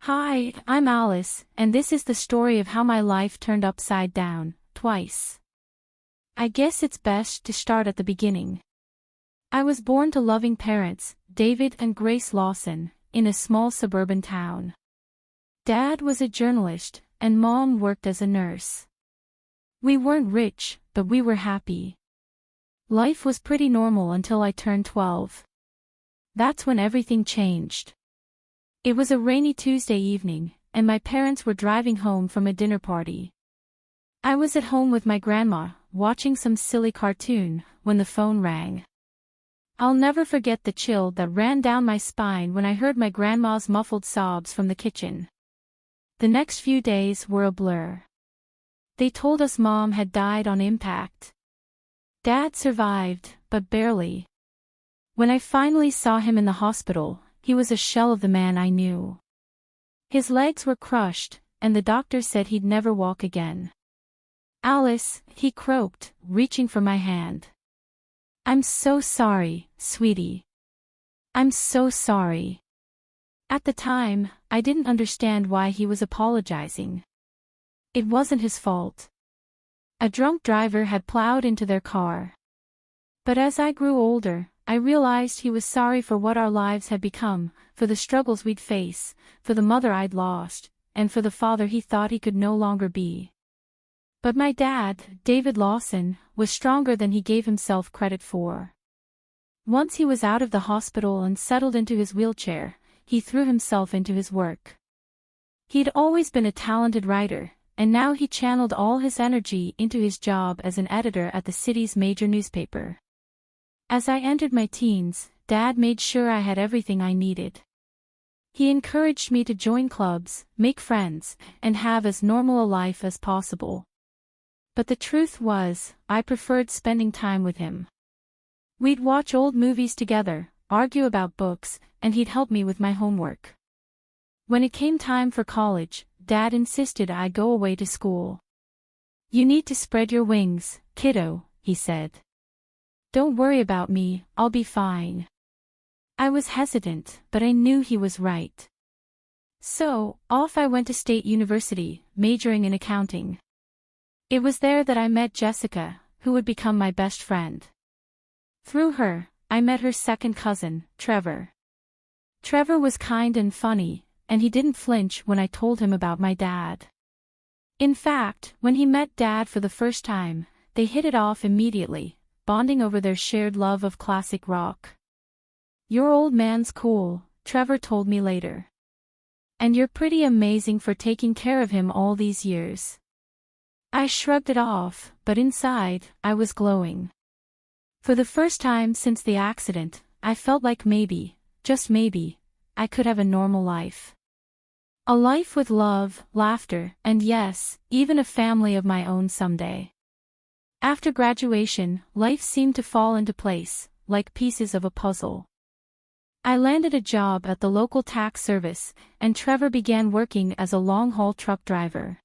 Hi, I'm Alice, and this is the story of how my life turned upside down, twice. I guess it's best to start at the beginning. I was born to loving parents, David and Grace Lawson, in a small suburban town. Dad was a journalist, and Mom worked as a nurse. We weren't rich, but we were happy. Life was pretty normal until I turned 12. That's when everything changed. It was a rainy Tuesday evening, and my parents were driving home from a dinner party. I was at home with my grandma, watching some silly cartoon, when the phone rang. I'll never forget the chill that ran down my spine when I heard my grandma's muffled sobs from the kitchen. The next few days were a blur. They told us Mom had died on impact. Dad survived, but barely. When I finally saw him in the hospital, he was a shell of the man I knew. His legs were crushed, and the doctor said he'd never walk again. "Alice," he croaked, reaching for my hand. "I'm so sorry, sweetie. I'm so sorry." At the time, I didn't understand why he was apologizing. It wasn't his fault. A drunk driver had plowed into their car. But as I grew older, I realized he was sorry for what our lives had become, for the struggles we'd face, for the mother I'd lost, and for the father he thought he could no longer be. But my dad, David Lawson, was stronger than he gave himself credit for. Once he was out of the hospital and settled into his wheelchair, he threw himself into his work. He'd always been a talented writer, and now he channeled all his energy into his job as an editor at the city's major newspaper. As I entered my teens, Dad made sure I had everything I needed. He encouraged me to join clubs, make friends, and have as normal a life as possible. But the truth was, I preferred spending time with him. We'd watch old movies together, argue about books, and he'd help me with my homework. When it came time for college, Dad insisted I go away to school. "You need to spread your wings, kiddo," he said. "Don't worry about me, I'll be fine." I was hesitant, but I knew he was right. So, off I went to State University, majoring in accounting. It was there that I met Jessica, who would become my best friend. Through her, I met her second cousin, Trevor. Trevor was kind and funny, and he didn't flinch when I told him about my dad. In fact, when he met Dad for the first time, they hit it off immediately, bonding over their shared love of classic rock. "Your old man's cool," Trevor told me later. "And you're pretty amazing for taking care of him all these years." I shrugged it off, but inside, I was glowing. For the first time since the accident, I felt like maybe, just maybe, I could have a normal life. A life with love, laughter, and yes, even a family of my own someday. After graduation, life seemed to fall into place, like pieces of a puzzle. I landed a job at the local tax service, and Trevor began working as a long-haul truck driver.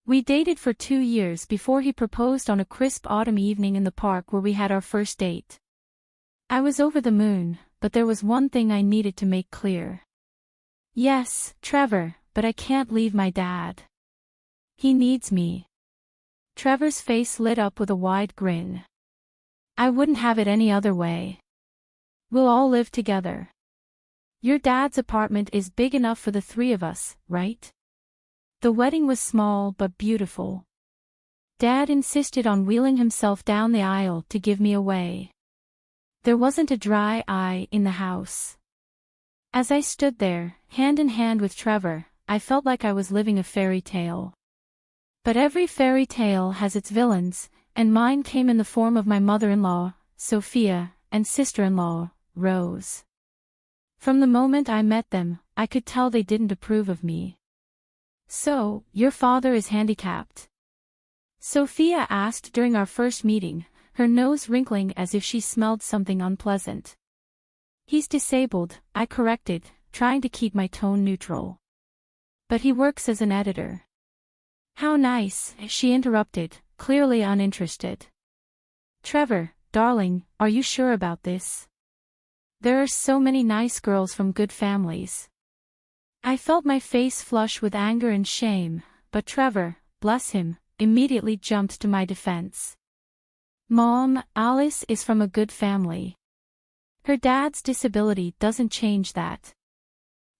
We dated for 2 years before he proposed on a crisp autumn evening in the park where we had our first date. I was over the moon, but there was one thing I needed to make clear. "Yes, Trevor, but I can't leave my dad. He needs me." Trevor's face lit up with a wide grin. "I wouldn't have it any other way. We'll all live together. Your dad's apartment is big enough for the 3 of us, right?" The wedding was small but beautiful. Dad insisted on wheeling himself down the aisle to give me away. There wasn't a dry eye in the house. As I stood there, hand in hand with Trevor, I felt like I was living a fairy tale. But every fairy tale has its villains, and mine came in the form of my mother-in-law, Sophia, and sister-in-law, Rose. From the moment I met them, I could tell they didn't approve of me. "So, your father is handicapped?" Sophia asked during our first meeting, her nose wrinkling as if she smelled something unpleasant. "He's disabled," I corrected, trying to keep my tone neutral. "But he works as an editor." "How nice," she interrupted, clearly uninterested. "Trevor, darling, are you sure about this? There are so many nice girls from good families." I felt my face flush with anger and shame, but Trevor, bless him, immediately jumped to my defense. Mom, Alice is from a good family. Her dad's disability doesn't change that.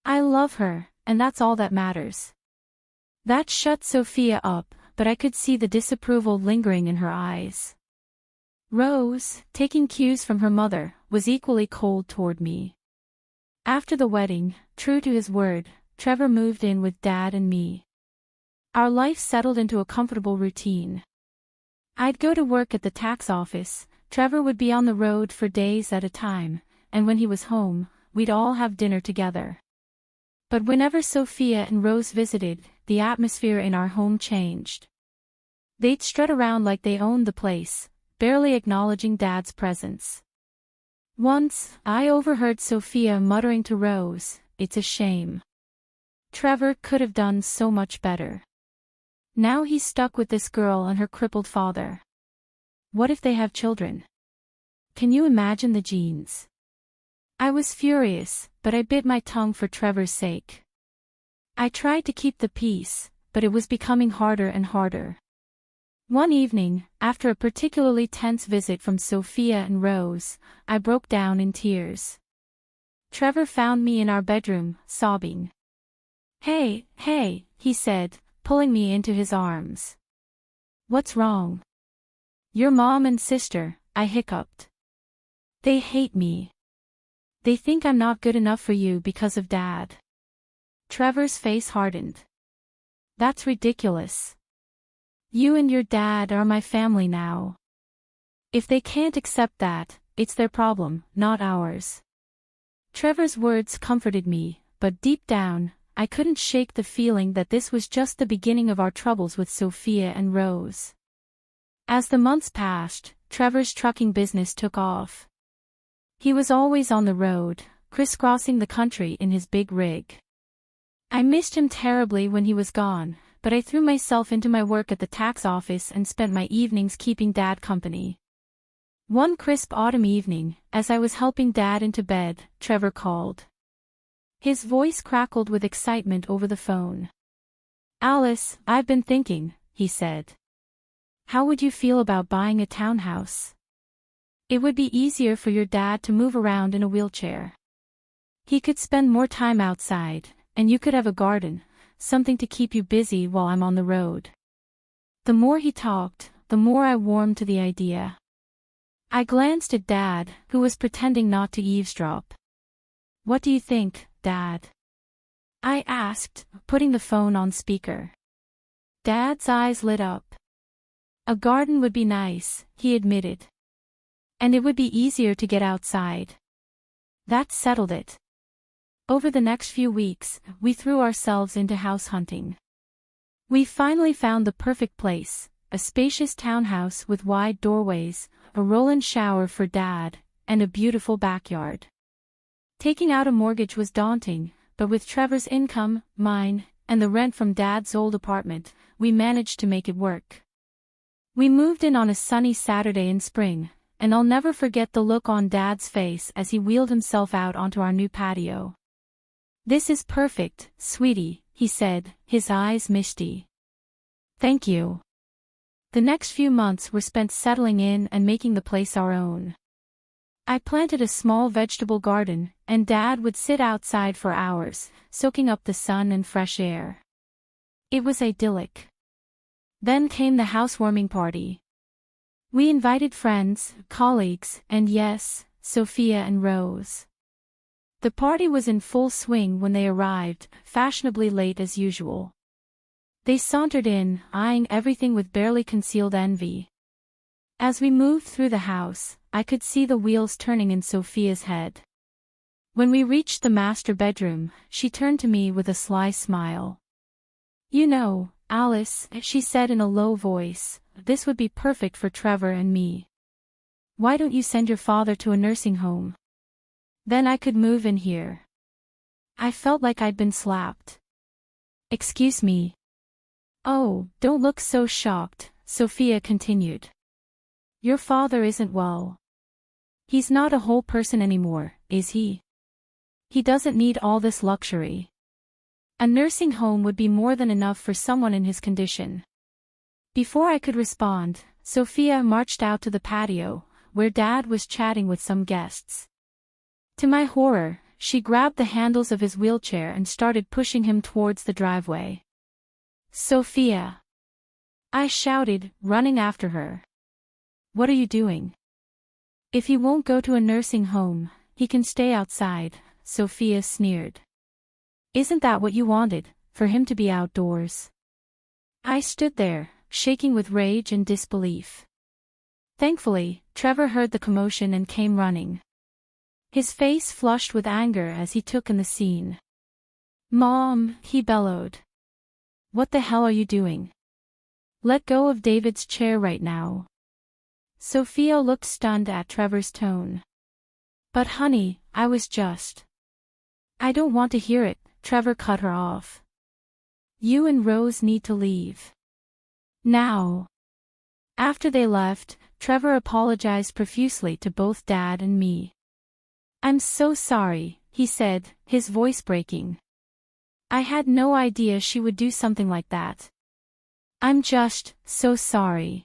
I love her, and that's all that matters. That shut Sophia up, but I could see the disapproval lingering in her eyes. Rose, taking cues from her mother, was equally cold toward me. After the wedding, true to his word, Trevor moved in with Dad and me. Our life settled into a comfortable routine. I'd go to work at the tax office, Trevor would be on the road for days at a time, and when he was home, we'd all have dinner together. But whenever Sophia and Rose visited, the atmosphere in our home changed. They'd strut around like they owned the place, barely acknowledging Dad's presence. Once, I overheard Sophia muttering to Rose, "It's a shame. Trevor could have done so much better. Now he's stuck with this girl and her crippled father. What if they have children? Can you imagine the genes?" I was furious, but I bit my tongue for Trevor's sake. I tried to keep the peace, but it was becoming harder and harder. One evening, after a particularly tense visit from Sophia and Rose, I broke down in tears. Trevor found me in our bedroom, sobbing. Hey, he said, pulling me into his arms. "What's wrong?" "Your mom and sister," I hiccuped. "They hate me. They think I'm not good enough for you because of Dad." Trevor's face hardened. "That's ridiculous. You and your dad are my family now. If they can't accept that, it's their problem, not ours." Trevor's words comforted me, but deep down, I couldn't shake the feeling that this was just the beginning of our troubles with Sophia and Rose. As the months passed, Trevor's trucking business took off. He was always on the road, crisscrossing the country in his big rig. I missed him terribly when he was gone, but I threw myself into my work at the tax office and spent my evenings keeping Dad company. One crisp autumn evening, as I was helping Dad into bed, Trevor called. His voice crackled with excitement over the phone. "Alice, I've been thinking," he said. "How would you feel about buying a townhouse? It would be easier for your dad to move around in a wheelchair. He could spend more time outside, and you could have a garden, something to keep you busy while I'm on the road." The more he talked, the more I warmed to the idea. I glanced at Dad, who was pretending not to eavesdrop. "What do you think, Dad?" I asked, putting the phone on speaker. Dad's eyes lit up. "A garden would be nice," he admitted. "And it would be easier to get outside." That settled it. Over the next few weeks, we threw ourselves into house hunting. We finally found the perfect place, a spacious townhouse with wide doorways, a roll-in shower for Dad, and a beautiful backyard. Taking out a mortgage was daunting, but with Trevor's income, mine, and the rent from Dad's old apartment, we managed to make it work. We moved in on a sunny Saturday in spring, and I'll never forget the look on Dad's face as he wheeled himself out onto our new patio. "This is perfect, sweetie," he said, his eyes misty. "Thank you." The next few months were spent settling in and making the place our own. I planted a small vegetable garden, and Dad would sit outside for hours, soaking up the sun and fresh air. It was idyllic. Then came the housewarming party. We invited friends, colleagues, and yes, Sophia and Rose. The party was in full swing when they arrived, fashionably late as usual. They sauntered in, eyeing everything with barely concealed envy. As we moved through the house, I could see the wheels turning in Sophia's head. When we reached the master bedroom, she turned to me with a sly smile. "You know, Alice," she said in a low voice, "this would be perfect for Trevor and me. Why don't you send your father to a nursing home? Then I could move in here." I felt like I'd been slapped. "Excuse me." "Oh, don't look so shocked," Sophia continued. "Your father isn't well. He's not a whole person anymore, is he? He doesn't need all this luxury." A nursing home would be more than enough for someone in his condition. Before I could respond, Sophia marched out to the patio, where Dad was chatting with some guests. To my horror, she grabbed the handles of his wheelchair and started pushing him towards the driveway. "Sophia!" I shouted, running after her. "What are you doing?" "If he won't go to a nursing home, he can stay outside," Sophia sneered. "Isn't that what you wanted, for him to be outdoors?" I stood there, shaking with rage and disbelief. Thankfully, Trevor heard the commotion and came running. His face flushed with anger as he took in the scene. "Mom," he bellowed. "What the hell are you doing? Let go of David's chair right now." Sophia looked stunned at Trevor's tone. "But honey, I was just—" "I don't want to hear it," Trevor cut her off. "You and Rose need to leave. Now." After they left, Trevor apologized profusely to both Dad and me. "I'm so sorry," he said, his voice breaking. "I had no idea she would do something like that. I'm just so sorry."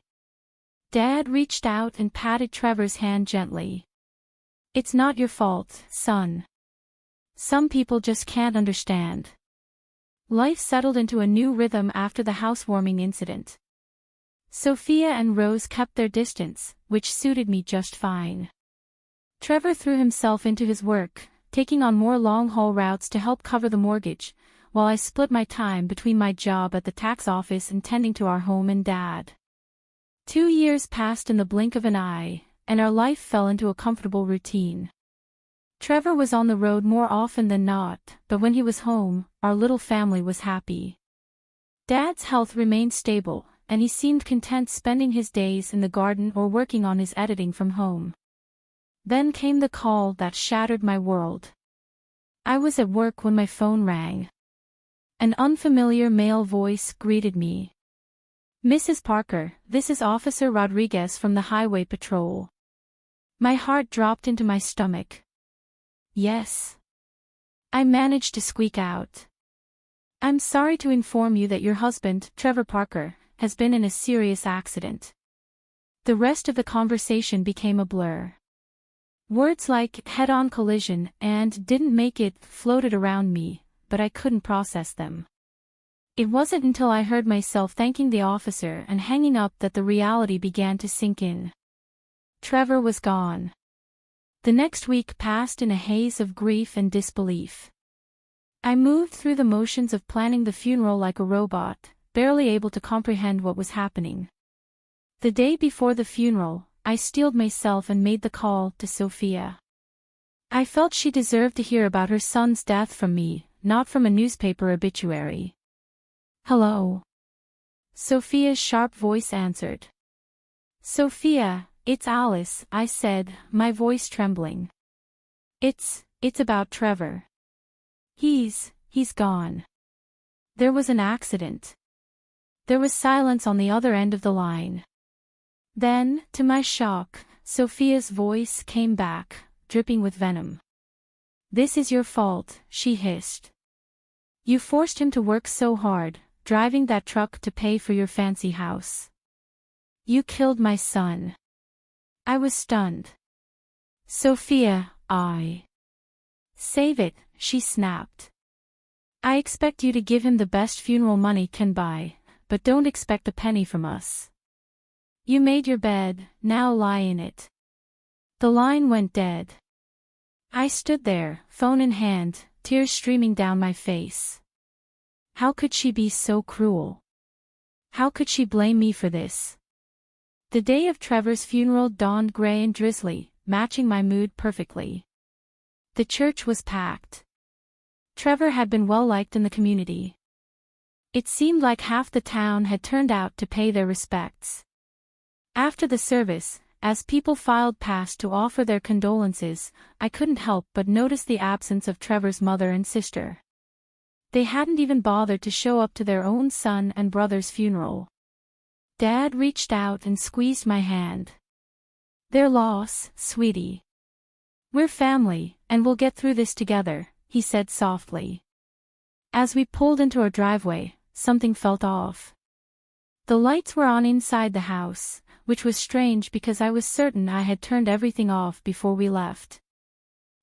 Dad reached out and patted Trevor's hand gently. "It's not your fault, son. Some people just can't understand." Life settled into a new rhythm after the housewarming incident. Sophia and Rose kept their distance, which suited me just fine. Trevor threw himself into his work, taking on more long-haul routes to help cover the mortgage, while I split my time between my job at the tax office and tending to our home and Dad. 2 years passed in the blink of an eye, and our life fell into a comfortable routine. Trevor was on the road more often than not, but when he was home, our little family was happy. Dad's health remained stable, and he seemed content spending his days in the garden or working on his editing from home. Then came the call that shattered my world. I was at work when my phone rang. An unfamiliar male voice greeted me. "Mrs. Parker, this is Officer Rodriguez from the Highway Patrol." My heart dropped into my stomach. "Yes." I managed to squeak out. "I'm sorry to inform you that your husband, Trevor Parker, has been in a serious accident." The rest of the conversation became a blur. Words like head-on collision and didn't make it floated around me, but I couldn't process them. It wasn't until I heard myself thanking the officer and hanging up that the reality began to sink in. Trevor was gone. The next week passed in a haze of grief and disbelief. I moved through the motions of planning the funeral like a robot, barely able to comprehend what was happening. The day before the funeral, I steeled myself and made the call to Sophia. I felt she deserved to hear about her son's death from me, not from a newspaper obituary. "Hello." Sophia's sharp voice answered. "Sophia, it's Alice," I said, my voice trembling. It's about Trevor. He's gone. There was an accident." There was silence on the other end of the line. Then, to my shock, Sophia's voice came back, dripping with venom. "This is your fault," she hissed. "You forced him to work so hard, driving that truck to pay for your fancy house. You killed my son." I was stunned. "Sophia, Save it," she snapped. "I expect you to give him the best funeral money can buy, but don't expect a penny from us. You made your bed, now lie in it." The line went dead. I stood there, phone in hand, tears streaming down my face. How could she be so cruel? How could she blame me for this? The day of Trevor's funeral dawned gray and drizzly, matching my mood perfectly. The church was packed. Trevor had been well liked in the community. It seemed like half the town had turned out to pay their respects. After the service, as people filed past to offer their condolences, I couldn't help but notice the absence of Trevor's mother and sister. They hadn't even bothered to show up to their own son and brother's funeral. Dad reached out and squeezed my hand. "Their loss, sweetie. We're family, and we'll get through this together," he said softly. As we pulled into our driveway, something felt off. The lights were on inside the house, which was strange because I was certain I had turned everything off before we left.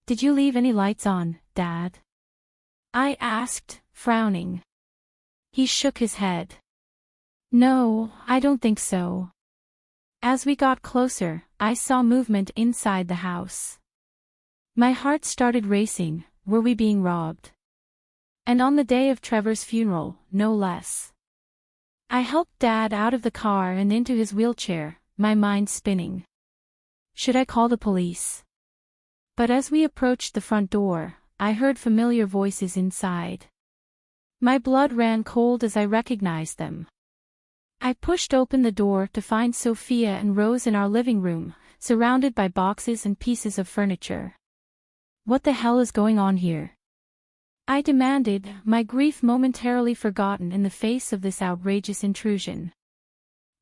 "Did you leave any lights on, Dad?" I asked, frowning. He shook his head. "No, I don't think so." As we got closer, I saw movement inside the house. My heart started racing. Were we being robbed? And on the day of Trevor's funeral, no less. I helped Dad out of the car and into his wheelchair, my mind spinning. Should I call the police? But as we approached the front door, I heard familiar voices inside. My blood ran cold as I recognized them. I pushed open the door to find Sophia and Rose in our living room, surrounded by boxes and pieces of furniture. "What the hell is going on here?" I demanded, my grief momentarily forgotten in the face of this outrageous intrusion.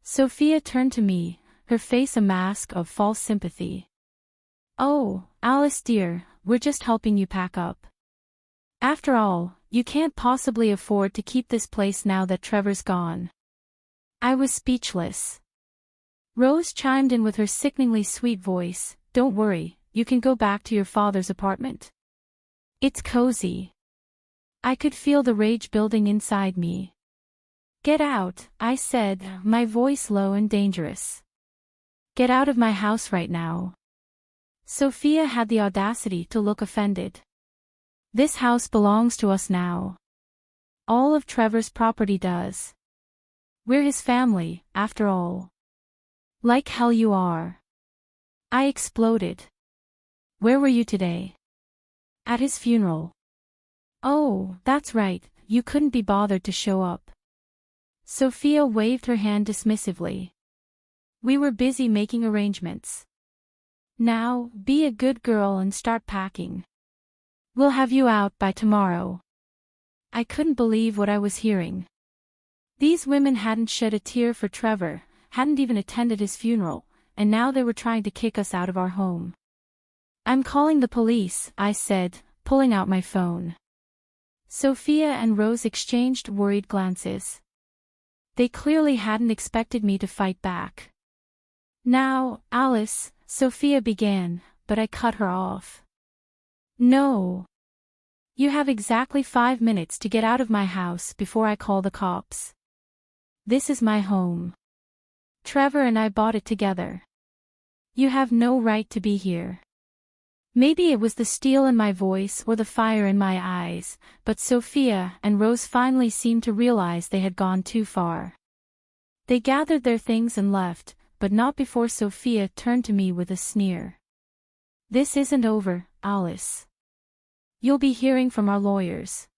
Sophia turned to me, her face a mask of false sympathy. "Oh, Alice dear, we're just helping you pack up. After all, you can't possibly afford to keep this place now that Trevor's gone." I was speechless. Rose chimed in with her sickeningly sweet voice, "Don't worry, you can go back to your father's apartment. It's cozy." I could feel the rage building inside me. "Get out," I said, my voice low and dangerous. "Get out of my house right now." Sophia had the audacity to look offended. "This house belongs to us now. All of Trevor's property does. We're his family, after all." "Like hell you are." I exploded. "Where were you today?" "At his funeral." "Oh, that's right, you couldn't be bothered to show up." Sophia waved her hand dismissively. "We were busy making arrangements. Now, be a good girl and start packing. We'll have you out by tomorrow." I couldn't believe what I was hearing. These women hadn't shed a tear for Trevor, hadn't even attended his funeral, and now they were trying to kick us out of our home. "I'm calling the police," I said, pulling out my phone. Sophia and Rose exchanged worried glances. They clearly hadn't expected me to fight back. "Now, Alice," Sophia began, but I cut her off. "No. You have exactly 5 minutes to get out of my house before I call the cops. This is my home. Trevor and I bought it together. You have no right to be here." Maybe it was the steel in my voice or the fire in my eyes, but Sophia and Rose finally seemed to realize they had gone too far. They gathered their things and left, but not before Sophia turned to me with a sneer. "This isn't over, Alice. You'll be hearing from our lawyers."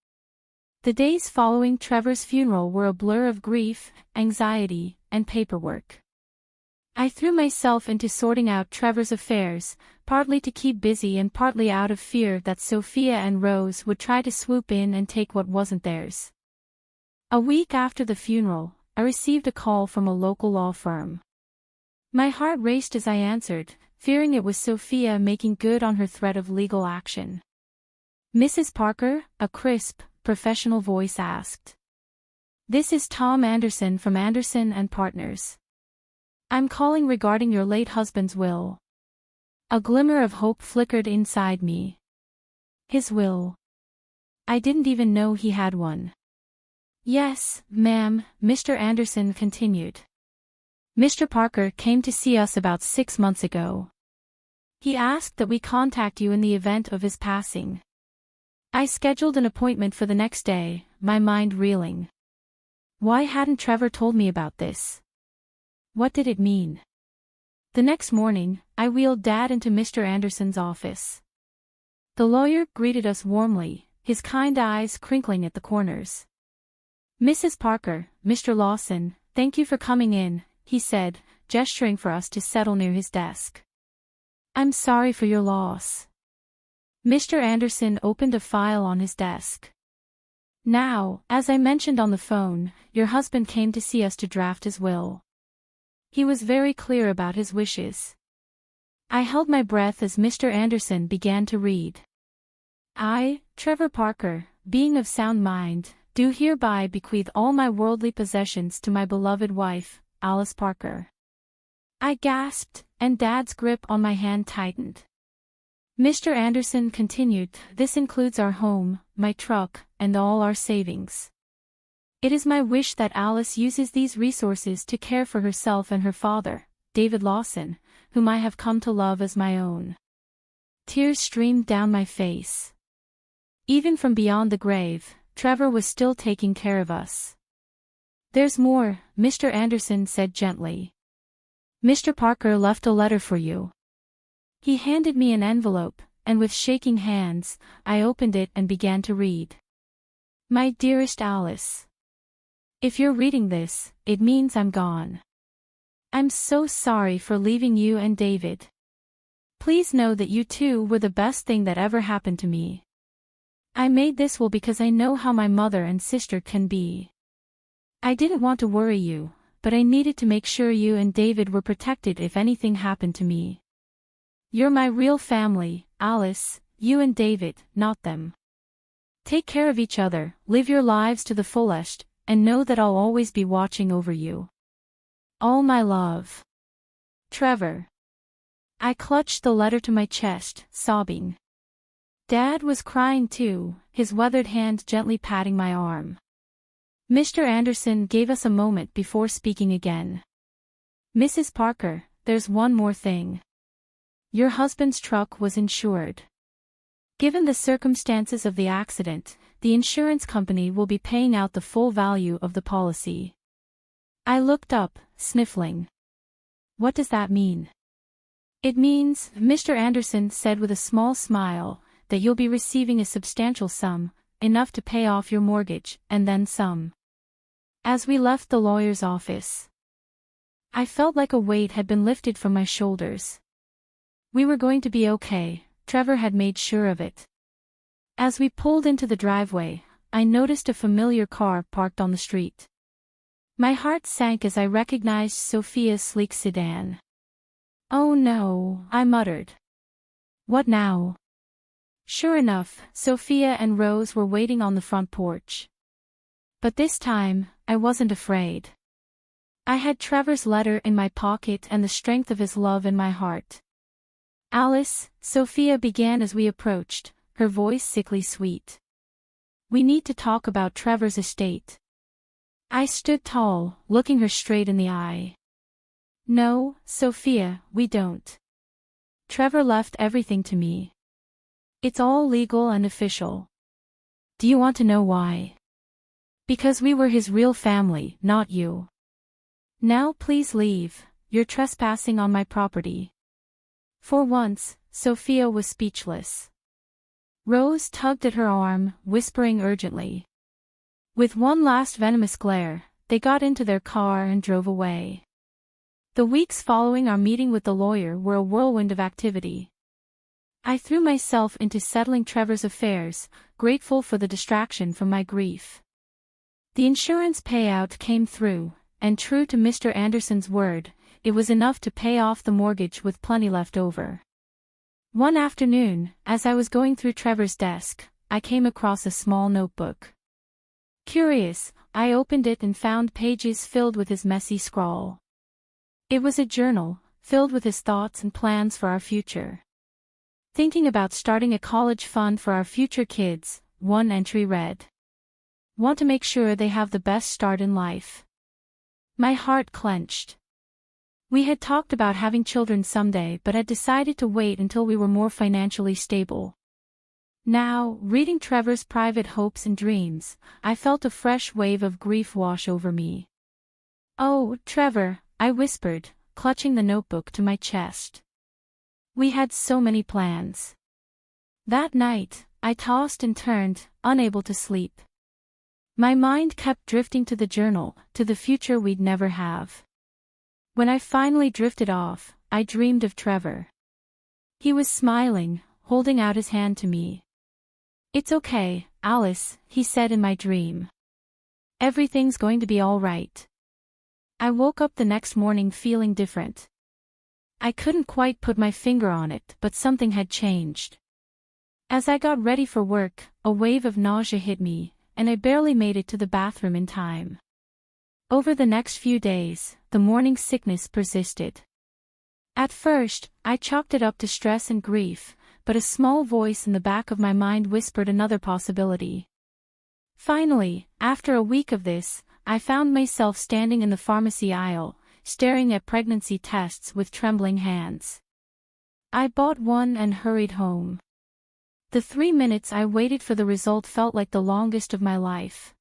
The days following Trevor's funeral were a blur of grief, anxiety, and paperwork. I threw myself into sorting out Trevor's affairs, partly to keep busy and partly out of fear that Sophia and Rose would try to swoop in and take what wasn't theirs. A week after the funeral, I received a call from a local law firm. My heart raced as I answered, fearing it was Sophia making good on her threat of legal action. "Mrs. Parker?" a crisp, professional voice asked. "This is Tom Anderson from Anderson and Partners. I'm calling regarding your late husband's will." A glimmer of hope flickered inside me. His will. I didn't even know he had one. "Yes, ma'am," Mr. Anderson continued. "Mr. Parker came to see us about 6 months ago. He asked that we contact you in the event of his passing." I scheduled an appointment for the next day, my mind reeling. Why hadn't Trevor told me about this? What did it mean? The next morning, I wheeled Dad into Mr. Anderson's office. The lawyer greeted us warmly, his kind eyes crinkling at the corners. "Mrs. Parker, Mr. Lawson, thank you for coming in," he said, gesturing for us to settle near his desk. "I'm sorry for your loss." Mr. Anderson opened a file on his desk. "Now, as I mentioned on the phone, your husband came to see us to draft his will. He was very clear about his wishes." I held my breath as Mr. Anderson began to read. I, Trevor Parker, being of sound mind, do hereby bequeath all my worldly possessions to my beloved wife, Alice Parker. I gasped, and Dad's grip on my hand tightened. Mr. Anderson continued, this includes our home, my truck, and all our savings. It is my wish that Alice uses these resources to care for herself and her father, David Lawson, whom I have come to love as my own. Tears streamed down my face. Even from beyond the grave, Trevor was still taking care of us. There's more, Mr. Anderson said gently. Mr. Parker left a letter for you. He handed me an envelope, and with shaking hands, I opened it and began to read. My dearest Alice. If you're reading this, it means I'm gone. I'm so sorry for leaving you and David. Please know that you two were the best thing that ever happened to me. I made this will because I know how my mother and sister can be. I didn't want to worry you, but I needed to make sure you and David were protected if anything happened to me. You're my real family, Alice, you and David, not them. Take care of each other, live your lives to the fullest, and know that I'll always be watching over you. All my love. Trevor. I clutched the letter to my chest, sobbing. Dad was crying too, his weathered hand gently patting my arm. Mr. Anderson gave us a moment before speaking again. Mrs. Parker, there's one more thing. Your husband's truck was insured. Given the circumstances of the accident, the insurance company will be paying out the full value of the policy. I looked up, sniffling. What does that mean? It means, Mr. Anderson said with a small smile, that you'll be receiving a substantial sum, enough to pay off your mortgage, and then some. As we left the lawyer's office, I felt like a weight had been lifted from my shoulders. We were going to be okay, Trevor had made sure of it. As we pulled into the driveway, I noticed a familiar car parked on the street. My heart sank as I recognized Sophia's sleek sedan. Oh no, I muttered. What now? Sure enough, Sophia and Rose were waiting on the front porch. But this time, I wasn't afraid. I had Trevor's letter in my pocket and the strength of his love in my heart. Alice, Sophia began as we approached, her voice sickly sweet. We need to talk about Trevor's estate. I stood tall, looking her straight in the eye. No, Sophia, we don't. Trevor left everything to me. It's all legal and official. Do you want to know why? Because we were his real family, not you. Now please leave, you're trespassing on my property. For once, Sophia was speechless. Rose tugged at her arm, whispering urgently. With one last venomous glare, they got into their car and drove away. The weeks following our meeting with the lawyer were a whirlwind of activity. I threw myself into settling Trevor's affairs, grateful for the distraction from my grief. The insurance payout came through, and true to Mr. Anderson's word, it was enough to pay off the mortgage with plenty left over. One afternoon, as I was going through Trevor's desk, I came across a small notebook. Curious, I opened it and found pages filled with his messy scrawl. It was a journal, filled with his thoughts and plans for our future. Thinking about starting a college fund for our future kids, one entry read. Want to make sure they have the best start in life. My heart clenched. We had talked about having children someday but had decided to wait until we were more financially stable. Now, reading Trevor's private hopes and dreams, I felt a fresh wave of grief wash over me. Oh, Trevor, I whispered, clutching the notebook to my chest. We had so many plans. That night, I tossed and turned, unable to sleep. My mind kept drifting to the journal, to the future we'd never have. When I finally drifted off, I dreamed of Trevor. He was smiling, holding out his hand to me. It's okay, Alice, he said in my dream. Everything's going to be all right. I woke up the next morning feeling different. I couldn't quite put my finger on it, but something had changed. As I got ready for work, a wave of nausea hit me, and I barely made it to the bathroom in time. Over the next few days, the morning sickness persisted. At first, I chalked it up to stress and grief, but a small voice in the back of my mind whispered another possibility. Finally, after a week of this, I found myself standing in the pharmacy aisle, staring at pregnancy tests with trembling hands. I bought one and hurried home. The 3 minutes I waited for the result felt like the longest of my life.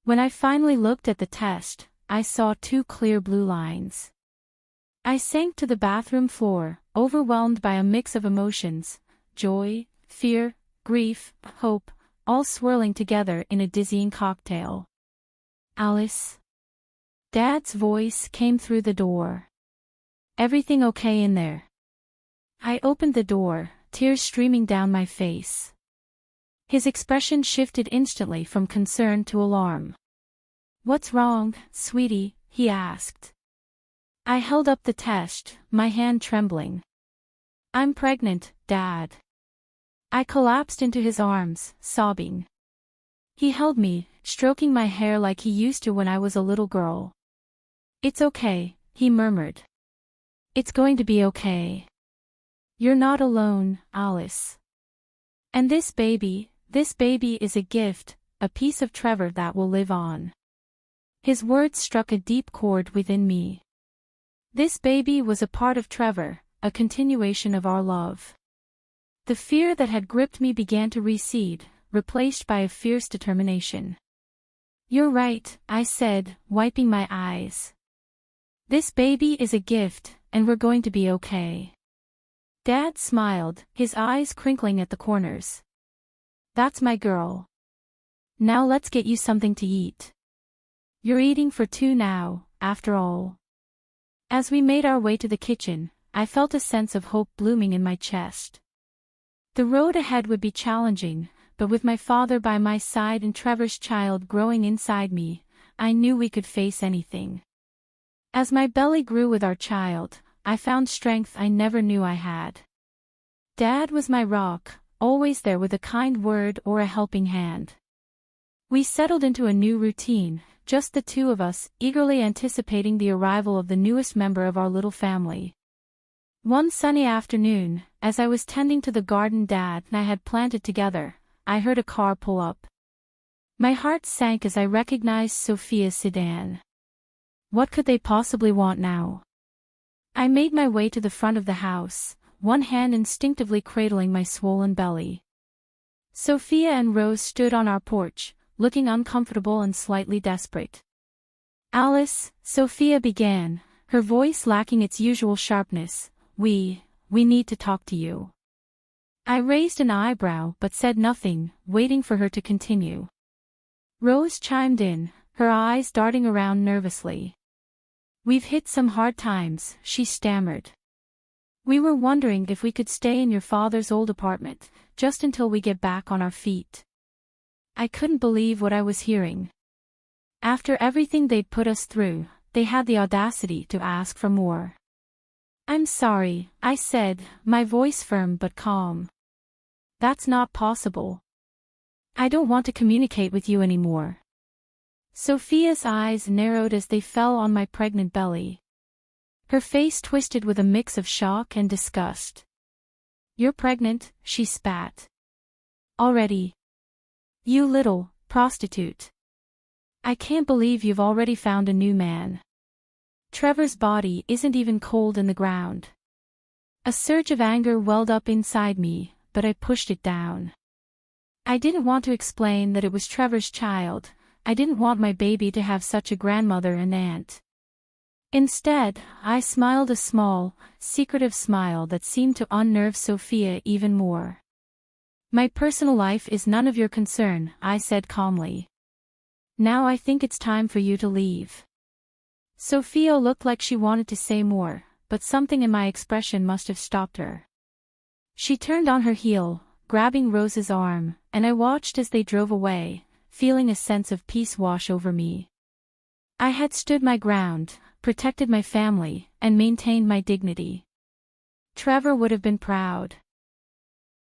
When I finally looked at the test, I saw 2 clear blue lines. I sank to the bathroom floor, overwhelmed by a mix of emotions: joy, fear, grief, hope, all swirling together in a dizzying cocktail. "Alice?" Dad's voice came through the door. "Everything okay in there?" I opened the door, tears streaming down my face. His expression shifted instantly from concern to alarm. "What's wrong, sweetie?" he asked. I held up the test, my hand trembling. "I'm pregnant, Dad." I collapsed into his arms, sobbing. He held me, stroking my hair like he used to when I was a little girl. "It's okay," he murmured. "It's going to be okay. You're not alone, Alice. And this baby is a gift, a piece of Trevor that will live on." His words struck a deep chord within me. This baby was a part of Trevor, a continuation of our love. The fear that had gripped me began to recede, replaced by a fierce determination. "You're right," I said, wiping my eyes. "This baby is a gift, and we're going to be okay." Dad smiled, his eyes crinkling at the corners. "That's my girl. Now let's get you something to eat. You're eating for 2 now, after all." As we made our way to the kitchen, I felt a sense of hope blooming in my chest. The road ahead would be challenging, but with my father by my side and Trevor's child growing inside me, I knew we could face anything. As my belly grew with our child, I found strength I never knew I had. Dad was my rock, always there with a kind word or a helping hand. We settled into a new routine, just the 2 of us, eagerly anticipating the arrival of the newest member of our little family. One sunny afternoon, as I was tending to the garden Dad and I had planted together, I heard a car pull up. My heart sank as I recognized Sophia's sedan. What could they possibly want now? I made my way to the front of the house, one hand instinctively cradling my swollen belly. Sophia and Rose stood on our porch, looking uncomfortable and slightly desperate. "Alice," Sophia began, her voice lacking its usual sharpness, we need to talk to you." I raised an eyebrow but said nothing, waiting for her to continue. Rose chimed in, her eyes darting around nervously. "We've hit some hard times," she stammered. "We were wondering if we could stay in your father's old apartment, just until we get back on our feet." I couldn't believe what I was hearing. After everything they'd put us through, they had the audacity to ask for more. "I'm sorry," I said, my voice firm but calm. "That's not possible. I don't want to communicate with you anymore." Sophia's eyes narrowed as they fell on my pregnant belly. Her face twisted with a mix of shock and disgust. "You're pregnant," she spat. "Already? You little prostitute. I can't believe you've already found a new man. Trevor's body isn't even cold in the ground." A surge of anger welled up inside me, but I pushed it down. I didn't want to explain that it was Trevor's child. I didn't want my baby to have such a grandmother and aunt. Instead, I smiled a small, secretive smile that seemed to unnerve Sophia even more. "My personal life is none of your concern," I said calmly. "Now I think it's time for you to leave." Sophia looked like she wanted to say more, but something in my expression must have stopped her. She turned on her heel, grabbing Rose's arm, and I watched as they drove away, feeling a sense of peace wash over me. I had stood my ground, protected my family, and maintained my dignity. Trevor would have been proud.